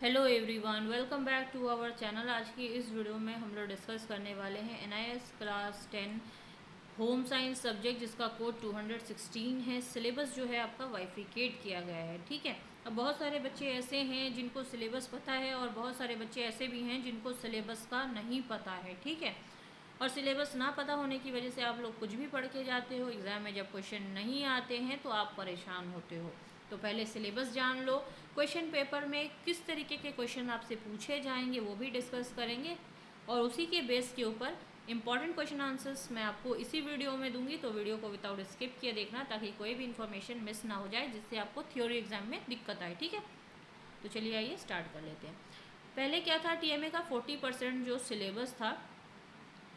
Hello everyone, welcome back to our channel. आज की इस वीडियो में हम लोग डिस्कस करने वाले हैं NIS class 10 home science subject, जिसका कोड 216 है। सिलेबस जो है आपका वाइफिकेट किया गया है, ठीक है। अब बहुत सारे बच्चे ऐसे हैं जिनको सिलेबस पता है और बहुत सारे बच्चे ऐसे भी हैं जिनको सिलेबस का नहीं पता है, ठीक है। और सिलेबस ना पता होने की वजह से आप लोग कुछ भी पढ़ के जाते हो, एग्ज़ाम में जब क्वेश्चन नहीं आते हैं तो आप परेशान होते हो। तो पहले सिलेबस जान लो, क्वेश्चन पेपर में किस तरीके के क्वेश्चन आपसे पूछे जाएंगे वो भी डिस्कस करेंगे, और उसी के बेस के ऊपर इंपॉर्टेंट क्वेश्चन आंसर्स मैं आपको इसी वीडियो में दूंगी। तो वीडियो को विदाउट स्किप किए देखना, ताकि कोई भी इन्फॉर्मेशन मिस ना हो जाए जिससे आपको थ्योरी एग्जाम में दिक्कत आए, ठीक है। तो चलिए आइए स्टार्ट कर लेते हैं। पहले क्या था, टीएमए का 40% जो सिलेबस था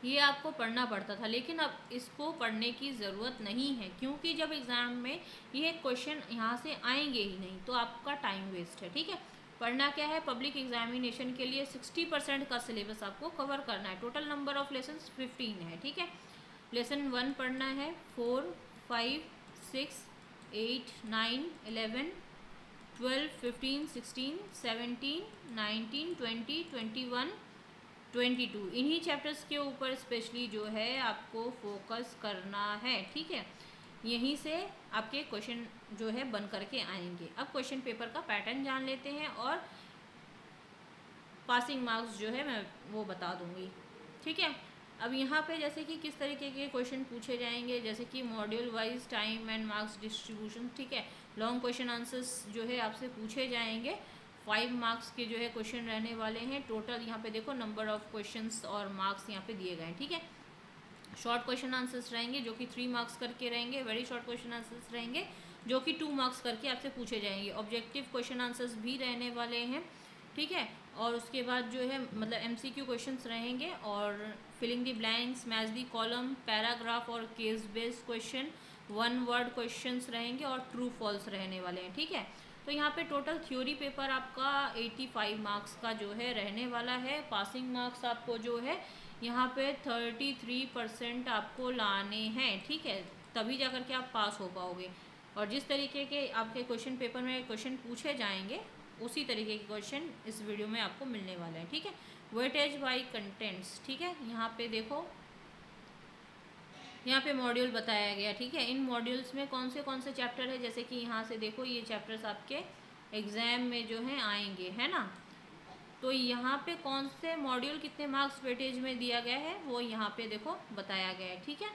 ये आपको पढ़ना पड़ता था, लेकिन अब इसको पढ़ने की ज़रूरत नहीं है, क्योंकि जब एग्ज़ाम में ये क्वेश्चन यहाँ से आएंगे ही नहीं तो आपका टाइम वेस्ट है, ठीक है। पढ़ना क्या है, पब्लिक एग्जामिनेशन के लिए 60% का सिलेबस आपको कवर करना है। टोटल नंबर ऑफ लेसन 15 है, ठीक है। लेसन 1 पढ़ना है, 4, 5, 6, 8, 9, 11, 12, 15, 16, 17, 19, 20, 21, 22, इन्हीं चैप्टर्स के ऊपर स्पेशली जो है आपको फोकस करना है, ठीक है। यहीं से आपके क्वेश्चन जो है बन करके आएंगे। अब क्वेश्चन पेपर का पैटर्न जान लेते हैं और पासिंग मार्क्स जो है मैं वो बता दूंगी, ठीक है। अब यहाँ पे जैसे कि किस तरीके के क्वेश्चन पूछे जाएंगे, जैसे कि module wise time and marks distribution, ठीक है। लॉन्ग क्वेश्चन आंसर्स जो है आपसे पूछे जाएंगे। 5 मार्क्स के जो है क्वेश्चन रहने वाले हैं। टोटल यहाँ पे देखो नंबर ऑफ क्वेश्चंस और मार्क्स यहाँ पे दिए गए हैं, ठीक है। शॉर्ट क्वेश्चन आंसर्स रहेंगे जो कि 3 मार्क्स करके रहेंगे। वेरी शॉर्ट क्वेश्चन आंसर्स रहेंगे जो कि 2 मार्क्स करके आपसे पूछे जाएंगे। ऑब्जेक्टिव क्वेश्चन आंसर्स भी रहने वाले हैं, ठीक है। और उसके बाद जो है मतलब एमसीक्यू क्वेश्चंस रहेंगे, और filling the blanks, match the column, paragraph और case based question, 1 word questions रहेंगे और ट्रू फॉल्स रहने वाले हैं, ठीक है। तो यहाँ पे टोटल थ्योरी पेपर आपका 85 मार्क्स का जो है रहने वाला है। पासिंग मार्क्स आपको जो है यहाँ पे 33% आपको लाने हैं, ठीक है, तभी जा कर के आप पास हो पाओगे। और जिस तरीके के आपके क्वेश्चन पेपर में क्वेश्चन पूछे जाएंगे उसी तरीके के क्वेश्चन इस वीडियो में आपको मिलने वाले हैं, ठीक है। वेटेज बाय कंटेंट्स, ठीक है। यहाँ पे देखो, यहाँ पे मॉड्यूल बताया गया, ठीक है। इन मॉड्यूल्स में कौन से चैप्टर है, जैसे कि यहाँ से देखो ये चैप्टर्स आपके एग्जाम में जो है आएंगे, है ना। तो यहाँ पे कौन से मॉड्यूल कितने मार्क्स वेटेज में दिया गया है वो यहाँ पे देखो बताया गया है, ठीक है।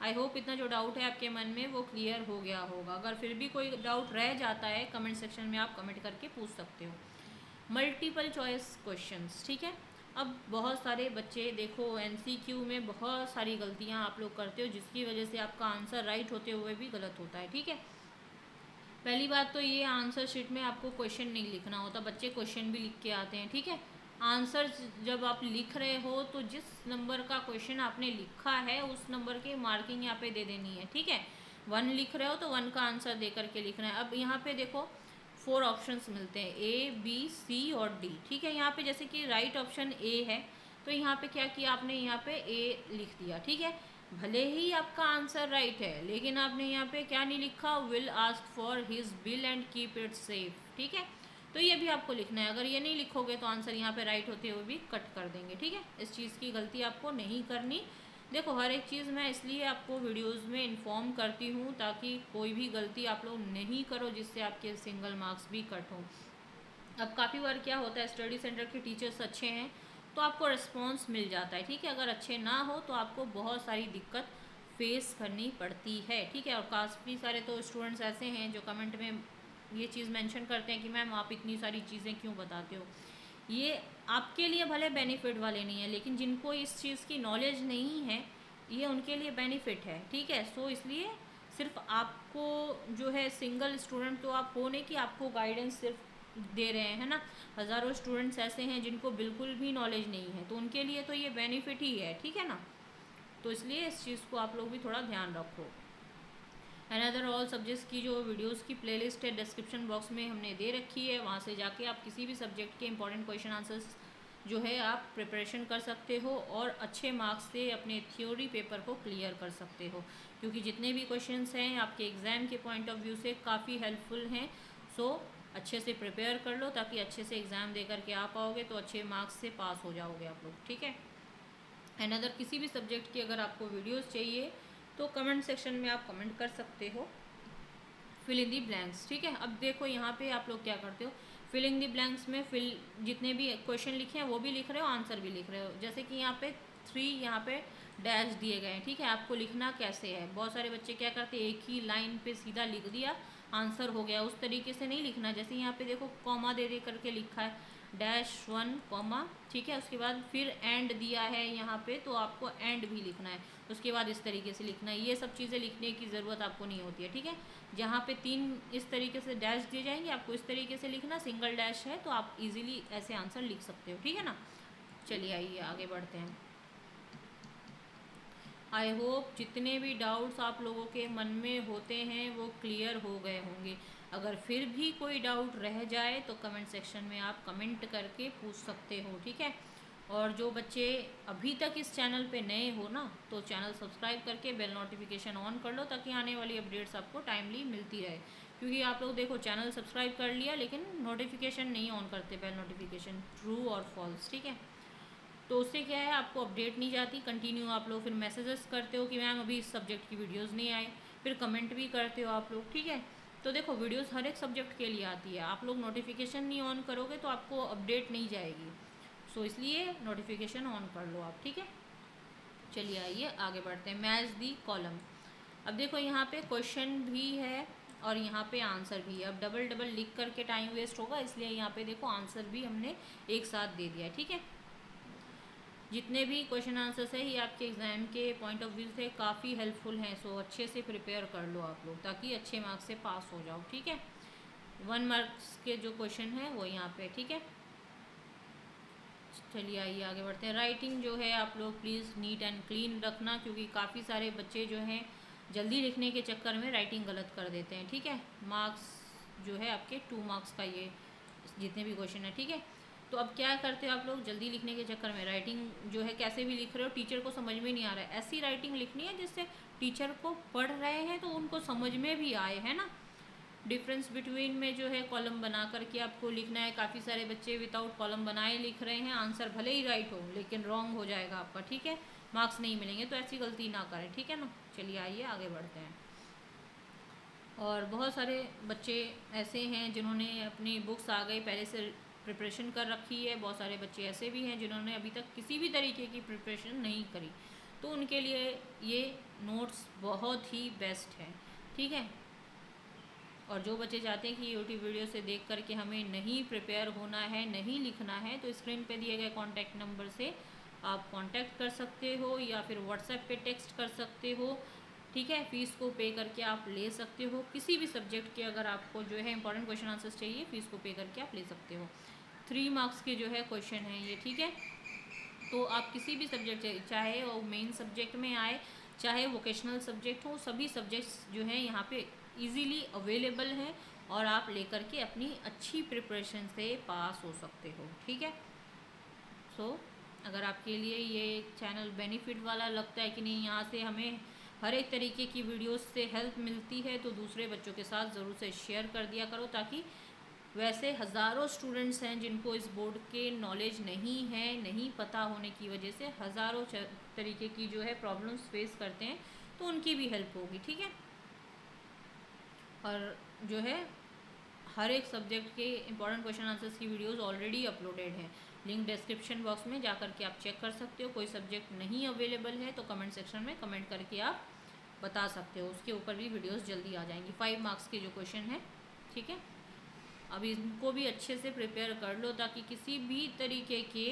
आई होप इतना जो डाउट है आपके मन में वो क्लियर हो गया होगा। अगर फिर भी कोई डाउट रह जाता है कमेंट सेक्शन में आप कमेंट करके पूछ सकते हो। मल्टीपल चॉइस क्वेश्चंस, ठीक है। अब बहुत सारे बच्चे देखो एमसीक्यू में बहुत सारी गलतियाँ आप लोग करते हो, जिसकी वजह से आपका आंसर राइट होते हुए भी गलत होता है, ठीक है। पहली बात तो ये, आंसर शीट में आपको क्वेश्चन नहीं लिखना होता, बच्चे क्वेश्चन भी लिख के आते हैं, ठीक है। आंसर जब आप लिख रहे हो तो जिस नंबर का क्वेश्चन आपने लिखा है उस नंबर की मार्किंग यहाँ पे दे देनी है, ठीक है। 1 लिख रहे हो तो 1 का आंसर दे करके लिखना है। अब यहाँ पे देखो 4 ऑप्शंस मिलते हैं, ए बी सी और डी, ठीक है। यहाँ पे जैसे कि राइट ऑप्शन ए है, तो यहाँ पे क्या किया आपने, यहाँ पे ए लिख दिया, ठीक है। भले ही आपका आंसर राइट है, लेकिन आपने यहाँ पे क्या नहीं लिखा, will ask for his bill and keep it safe, ठीक है। तो ये भी आपको लिखना है। अगर ये नहीं लिखोगे तो आंसर यहाँ पे राइट होते हुए भी कट कर देंगे, ठीक है। इस चीज़ की गलती आपको नहीं करनी। देखो हर एक चीज़ मैं इसलिए आपको वीडियोस में इन्फॉर्म करती हूँ ताकि कोई भी गलती आप लोग नहीं करो जिससे आपके सिंगल मार्क्स भी कट हों। अब काफ़ी बार क्या होता है, स्टडी सेंटर के टीचर्स अच्छे हैं तो आपको रिस्पॉन्स मिल जाता है, ठीक है। अगर अच्छे ना हो तो आपको बहुत सारी दिक्कत फेस करनी पड़ती है, ठीक है। और काफ़ी सारे तो स्टूडेंट्स ऐसे हैं जो कमेंट में ये चीज़ मेंशन करते हैं कि मैम आप इतनी सारी चीज़ें क्यों बताते हो। ये आपके लिए भले बेनिफिट वाले नहीं है, लेकिन जिनको इस चीज़ की नॉलेज नहीं है ये उनके लिए बेनिफिट है, ठीक है। सो इसलिए सिर्फ आपको जो है सिंगल स्टूडेंट तो आप हो नहीं कि आपको गाइडेंस सिर्फ दे रहे हैं ना। हज़ारों स्टूडेंट्स ऐसे हैं जिनको बिल्कुल भी नॉलेज नहीं है, तो उनके लिए तो ये बेनिफिट ही है, ठीक है ना। तो इसलिए इस चीज़ को आप लोग भी थोड़ा ध्यान रखो। अनदर ऑल सब्जेक्ट्स की जो वीडियोस की प्लेलिस्ट है डिस्क्रिप्शन बॉक्स में हमने दे रखी है, वहाँ से जाके आप किसी भी सब्जेक्ट के इंपॉर्टेंट क्वेश्चन आंसर्स जो है आप प्रिपरेशन कर सकते हो और अच्छे मार्क्स से अपने थ्योरी पेपर को क्लियर कर सकते हो, क्योंकि जितने भी क्वेश्चंस हैं आपके एग्ज़ाम के पॉइंट ऑफ व्यू से काफ़ी हेल्पफुल हैं। सो अच्छे से प्रिपेयर कर लो ताकि अच्छे से एग्ज़ाम दे करके आ पाओगे तो अच्छे मार्क्स से पास हो जाओगे आप लोग, ठीक है। एंड अदर किसी भी सब्जेक्ट की अगर आपको वीडियोस चाहिए तो कमेंट सेक्शन में आप कमेंट कर सकते हो, फिल इन दी ब्लैंक्स, ठीक है। अब देखो यहाँ पे आप लोग क्या करते हो, फिल इन दी ब्लैंक्स में फिल जितने भी क्वेश्चन लिखे हैं वो भी लिख रहे हो, आंसर भी लिख रहे हो। जैसे कि यहाँ पे 3 यहाँ पे डैश दिए गए हैं, ठीक है। आपको लिखना कैसे है, बहुत सारे बच्चे क्या करते हैं एक ही लाइन पे सीधा लिख दिया आंसर हो गया, उस तरीके से नहीं लिखना। जैसे यहाँ पे देखो कॉमा दे करके लिखा है -1 कॉमा, ठीक है। उसके बाद फिर एंड दिया है यहाँ पे तो आपको एंड भी लिखना है, उसके बाद इस तरीके से लिखना है। ये सब चीज़ें लिखने की ज़रूरत आपको नहीं होती है, ठीक है। जहाँ पे 3 इस तरीके से डैश दिए जाएंगे आपको इस तरीके से लिखना, सिंगल डैश है तो आप इजीली ऐसे आंसर लिख सकते हो, ठीक है ना। चलिए आइए आगे बढ़ते हैं। आई होप जितने भी डाउट्स आप लोगों के मन में होते हैं वो क्लियर हो गए होंगे। अगर फिर भी कोई डाउट रह जाए तो कमेंट सेक्शन में आप कमेंट करके पूछ सकते हो, ठीक है। और जो बच्चे अभी तक इस चैनल पे नए हो ना तो चैनल सब्सक्राइब करके बेल नोटिफिकेशन ऑन कर लो ताकि आने वाली अपडेट्स आपको टाइमली मिलती रहे। क्योंकि आप लोग देखो चैनल सब्सक्राइब कर लिया लेकिन नोटिफिकेशन नहीं ऑन करते, बेल नोटिफिकेशन, ट्रू और फॉल्स, ठीक है। तो उससे क्या है आपको अपडेट नहीं जाती कंटिन्यू, आप लोग फिर मैसेजेस करते हो कि मैम अभी इस सब्जेक्ट की वीडियोस नहीं आए, फिर कमेंट भी करते हो आप लोग, ठीक है। तो देखो वीडियोस हर एक सब्जेक्ट के लिए आती है, आप लोग नोटिफिकेशन नहीं ऑन करोगे तो आपको अपडेट नहीं जाएगी। सो इसलिए नोटिफिकेशन ऑन कर लो आप, ठीक है। चलिए आइए आगे बढ़ते हैं। Match the column. अब देखो यहाँ पे क्वेश्चन भी है और यहाँ पे आंसर भी है। अब डबल डबल लिख करके टाइम वेस्ट होगा, इसलिए यहाँ पे देखो आंसर भी हमने एक साथ दे दिया, ठीक है। जितने भी क्वेश्चन आंसर्स है ये आपके एग्ज़ाम के पॉइंट ऑफ व्यू से काफ़ी हेल्पफुल हैं। सो अच्छे से प्रिपेयर कर लो आप लोग ताकि अच्छे मार्क्स से पास हो जाओ, ठीक है। 1 मार्क्स के जो क्वेश्चन है वो यहाँ पे, ठीक है। चलिए आइए आगे बढ़ते हैं। राइटिंग जो है आप लोग प्लीज़ नीट एंड क्लीन रखना क्योंकि काफ़ी सारे बच्चे जो हैं जल्दी लिखने के चक्कर में राइटिंग गलत कर देते हैं, ठीक है। मार्क्स जो है आपके 2 मार्क्स का ये जितने भी क्वेश्चन है, ठीक है। तो अब क्या करते हो आप लोग जल्दी लिखने के चक्कर में राइटिंग जो है कैसे भी लिख रहे हो, टीचर को समझ में नहीं आ रहा है, ऐसी राइटिंग लिखनी है जिससे टीचर को पढ़ रहे हैं तो उनको समझ में भी आए, है ना। डिफरेंस बिटवीन में जो है कॉलम बना करके आपको लिखना है। काफ़ी सारे बच्चे विदाउट कॉलम बनाए लिख रहे हैं, आंसर भले ही राइट हो लेकिन रॉन्ग हो जाएगा आपका, ठीक है, मार्क्स नहीं मिलेंगे। तो ऐसी गलती ना करें, ठीक है ना। चलिए आइए आगे बढ़ते हैं। और बहुत सारे बच्चे ऐसे हैं जिन्होंने अपनी बुक्स आ गई पहले से प्रिपरेशन कर रखी है, बहुत सारे बच्चे ऐसे भी हैं जिन्होंने अभी तक किसी भी तरीके की प्रिपरेशन नहीं करी, तो उनके लिए ये नोट्स बहुत ही बेस्ट है, ठीक है। और जो बच्चे चाहते हैं कि यूट्यूब वीडियो से देख करके हमें नहीं प्रिपेयर होना है, नहीं लिखना है, तो स्क्रीन पे दिए गए कॉन्टैक्ट नंबर से आप कांटेक्ट कर सकते हो या फिर व्हाट्सएप पे टेक्स्ट कर सकते हो, ठीक है। फ़ीस को पे करके आप ले सकते हो किसी भी सब्जेक्ट के। अगर आपको जो है इंपॉर्टेंट क्वेश्चन आंसर्स चाहिए फ़ीस को पे करके आप ले सकते हो। 3 मार्क्स के जो है क्वेश्चन हैं ये, ठीक है। तो आप किसी भी सब्जेक्ट चाहे वो मेन सब्जेक्ट में आए चाहे वोकेशनल सब्जेक्ट हो, सभी सब्जेक्ट्स जो हैं यहाँ पे इजीली अवेलेबल हैं और आप लेकर के अपनी अच्छी प्रिपरेशन से पास हो सकते हो, ठीक है। सो अगर आपके लिए ये चैनल बेनिफिट वाला लगता है कि नहीं यहाँ से हमें हर एक तरीके की वीडियोस से हेल्प मिलती है तो दूसरे बच्चों के साथ ज़रूर से शेयर कर दिया करो, ताकि वैसे हज़ारों स्टूडेंट्स हैं जिनको इस बोर्ड के नॉलेज नहीं है, नहीं पता होने की वजह से हज़ारों तरीके की जो है प्रॉब्लम्स फेस करते हैं, तो उनकी भी हेल्प होगी, ठीक है। और जो है हर एक सब्जेक्ट के इंपॉर्टेंट क्वेश्चन आंसर्स की वीडियोस ऑलरेडी अपलोडेड हैं, लिंक डिस्क्रिप्शन बॉक्स में जा करके आप चेक कर सकते हो। कोई सब्जेक्ट नहीं अवेलेबल है तो कमेंट सेक्शन में कमेंट करके आप बता सकते हो, उसके ऊपर भी वीडियोस जल्दी आ जाएंगी। 5 मार्क्स के जो क्वेश्चन हैं, ठीक है। अब इनको भी अच्छे से प्रिपेयर कर लो ताकि किसी भी तरीके के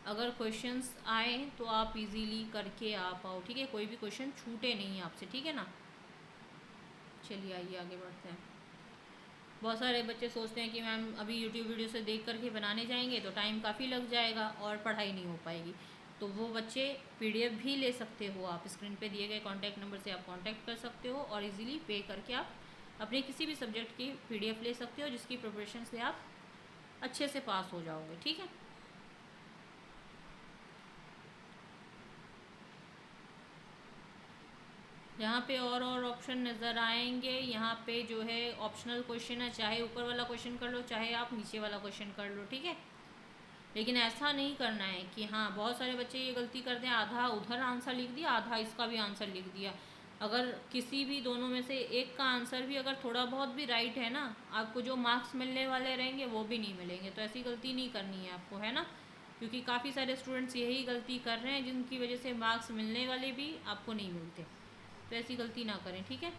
अगर क्वेश्चंस आए तो आप इजीली करके आ पाओ, ठीक है। कोई भी क्वेश्चन छूटे नहीं आपसे, ठीक है ना। चलिए आइए आगे बढ़ते हैं। बहुत सारे बच्चे सोचते हैं कि मैम अभी यूट्यूब वीडियो से देख करके बनाने जाएंगे तो टाइम काफ़ी लग जाएगा और पढ़ाई नहीं हो पाएगी, तो वो बच्चे पीडीएफ भी ले सकते हो आप। स्क्रीन पे दिए गए कॉन्टैक्ट नंबर से आप कांटेक्ट कर सकते हो और इजीली पे करके आप अपने किसी भी सब्जेक्ट की पीडीएफ ले सकते हो जिसकी प्रिपरेशन से आप अच्छे से पास हो जाओगे, ठीक है। यहाँ पे और ऑप्शन नज़र आएंगे। यहाँ पे जो है ऑप्शनल क्वेश्चन है, चाहे ऊपर वाला क्वेश्चन कर लो चाहे आप नीचे वाला क्वेश्चन कर लो, ठीक है। लेकिन ऐसा नहीं करना है कि हाँ, बहुत सारे बच्चे ये गलती करते हैं, आधा उधर आंसर लिख दिया, आधा इसका भी आंसर लिख दिया। अगर किसी भी दोनों में से एक का आंसर भी अगर थोड़ा बहुत भी राइट है ना, आपको जो मार्क्स मिलने वाले रहेंगे वो भी नहीं मिलेंगे। तो ऐसी गलती नहीं करनी है आपको, है ना, क्योंकि काफ़ी सारे स्टूडेंट्स यही गलती कर रहे हैं जिनकी वजह से मार्क्स मिलने वाले भी आपको नहीं मिलते। तो ऐसी गलती ना करें, ठीक है।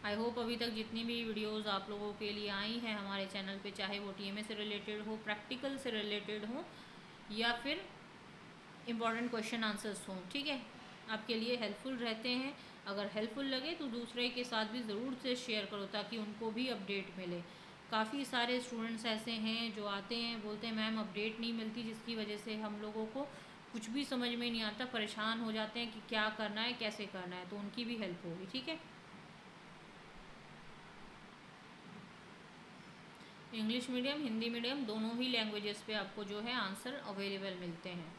आई होप अभी तक जितनी भी वीडियोस आप लोगों के लिए आई हैं हमारे चैनल पे, चाहे वो टीएमए से रिलेटेड हो, प्रैक्टिकल से रिलेटेड हो, या फिर इम्पॉर्टेंट क्वेश्चन आंसर्स हों, ठीक है, आपके लिए हेल्पफुल रहते हैं। अगर हेल्पफुल लगे तो दूसरे के साथ भी ज़रूर से शेयर करो ताकि उनको भी अपडेट मिले। काफ़ी सारे स्टूडेंट्स ऐसे हैं जो आते हैं बोलते हैं मैम अपडेट नहीं मिलती, जिसकी वजह से हम लोगों को कुछ भी समझ में नहीं आता, परेशान हो जाते हैं कि क्या करना है कैसे करना है। तो उनकी भी हेल्प होगी, ठीक है। इंग्लिश मीडियम, हिंदी मीडियम, दोनों ही लैंग्वेजेस पे आपको जो है आंसर अवेलेबल मिलते हैं।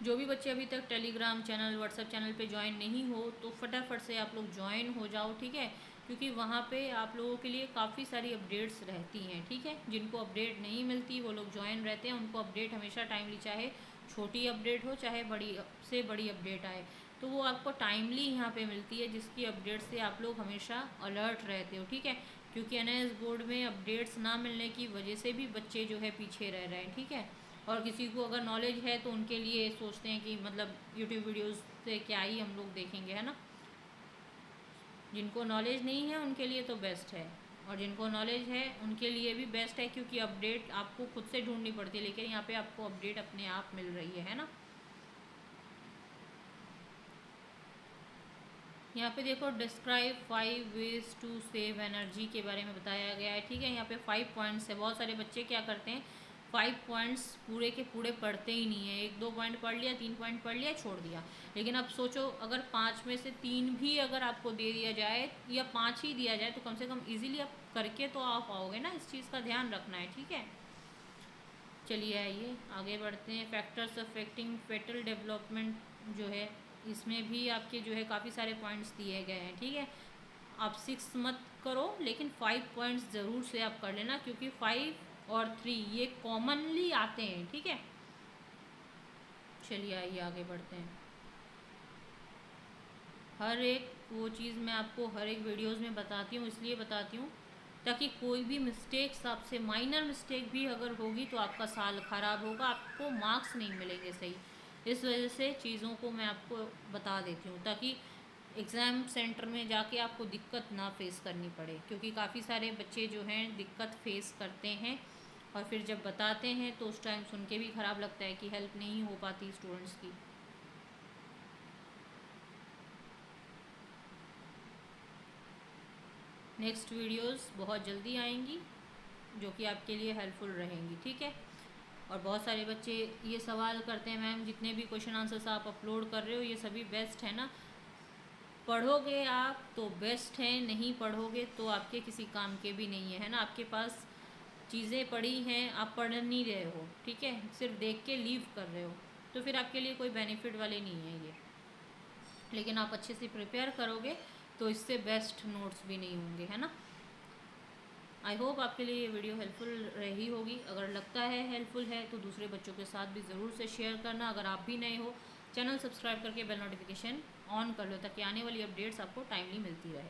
जो भी बच्चे अभी तक टेलीग्राम चैनल, व्हाट्सएप चैनल पे ज्वाइन नहीं हो तो फटाफट से आप लोग ज्वाइन हो जाओ, ठीक है, क्योंकि वहाँ पे आप लोगों के लिए काफ़ी सारी अपडेट्स रहती हैं, ठीक है। जिनको अपडेट नहीं मिलती वो लोग ज्वाइन रहते हैं, उनको अपडेट हमेशा टाइमली, चाहे छोटी अपडेट हो चाहे बड़ी से बड़ी अपडेट आए, तो वो आपको टाइमली यहाँ पे मिलती है, जिसकी अपडेट से आप लोग हमेशा अलर्ट रहते हो, ठीक है। क्योंकि एनआईएस बोर्ड में अपडेट्स ना मिलने की वजह से भी बच्चे जो है पीछे रह रहे हैं, ठीक है। और किसी को अगर नॉलेज है तो उनके लिए सोचते हैं कि मतलब यूट्यूब वीडियोस से क्या ही हम लोग देखेंगे, है ना। जिनको नॉलेज नहीं है उनके लिए तो बेस्ट है, और जिनको नॉलेज है उनके लिए भी बेस्ट है, क्योंकि अपडेट आपको खुद से ढूंढनी पड़ती है, लेकिन यहाँ पे आपको अपडेट अपने आप मिल रही है ना। यहाँ पे देखो describe 5 ways to save energy के बारे में बताया गया है, ठीक है। यहाँ पे 5 पॉइंट्स है। बहुत सारे बच्चे क्या करते हैं 5 पॉइंट्स पूरे के पूरे पढ़ते ही नहीं है, 1-2 पॉइंट पढ़ लिया, 3 पॉइंट पढ़ लिया, छोड़ दिया। लेकिन अब सोचो अगर 5 में से 3 भी अगर आपको दे दिया जाए या 5 ही दिया जाए तो कम से कम ईजिली आप करके तो आ पाओगे ना। इस चीज़ का ध्यान रखना है, ठीक है। चलिए आइए आगे बढ़ते हैं। फैक्टर्स अफेक्टिंग फेटल डेवलपमेंट जो है इसमें भी आपके जो है काफ़ी सारे पॉइंट्स दिए गए हैं, ठीक है। आप 6 मत करो लेकिन 5 पॉइंट्स ज़रूर से आप कर लेना, क्योंकि 5 और 3 ये कॉमनली आते हैं, ठीक है। चलिए आइए आगे बढ़ते हैं। हर एक वो चीज़ मैं आपको हर एक वीडियोस में बताती हूँ, इसलिए बताती हूँ ताकि कोई भी मिस्टेक्स आपसे, माइनर मिस्टेक भी अगर होगी तो आपका साल ख़राब होगा, आपको मार्क्स नहीं मिलेंगे सही। इस वजह से चीज़ों को मैं आपको बता देती हूँ ताकि एग्ज़ाम सेंटर में जाके आपको दिक्कत ना फेस करनी पड़े, क्योंकि काफ़ी सारे बच्चे जो हैं दिक्कत फेस करते हैं और फिर जब बताते हैं तो उस टाइम सुन के भी ख़राब लगता है कि हेल्प नहीं हो पाती स्टूडेंट्स की। नेक्स्ट वीडियोस बहुत जल्दी आएंगी जो कि आपके लिए हेल्पफुल रहेंगी, ठीक है। और बहुत सारे बच्चे ये सवाल करते हैं मैम जितने भी क्वेश्चन आंसर्स आप अपलोड कर रहे हो ये सभी बेस्ट है ना। पढ़ोगे आप तो बेस्ट है, नहीं पढ़ोगे तो आपके किसी काम के भी नहीं है ना। आपके पास चीज़ें पड़ी हैं, आप पढ़ नहीं रहे हो, ठीक है, सिर्फ देख के लीव कर रहे हो, तो फिर आपके लिए कोई बेनिफिट वाले नहीं है ये। लेकिन आप अच्छे से प्रिपेयर करोगे तो इससे बेस्ट नोट्स भी नहीं होंगे, है ना। आई होप आपके लिए ये वीडियो हेल्पफुल रही होगी। अगर लगता है हेल्पफुल है तो दूसरे बच्चों के साथ भी ज़रूर से शेयर करना। अगर आप भी नए हो चैनल सब्सक्राइब करके बेल नोटिफिकेशन ऑन कर लो ताकि आने वाली अपडेट्स आपको टाइमली मिलती रहे।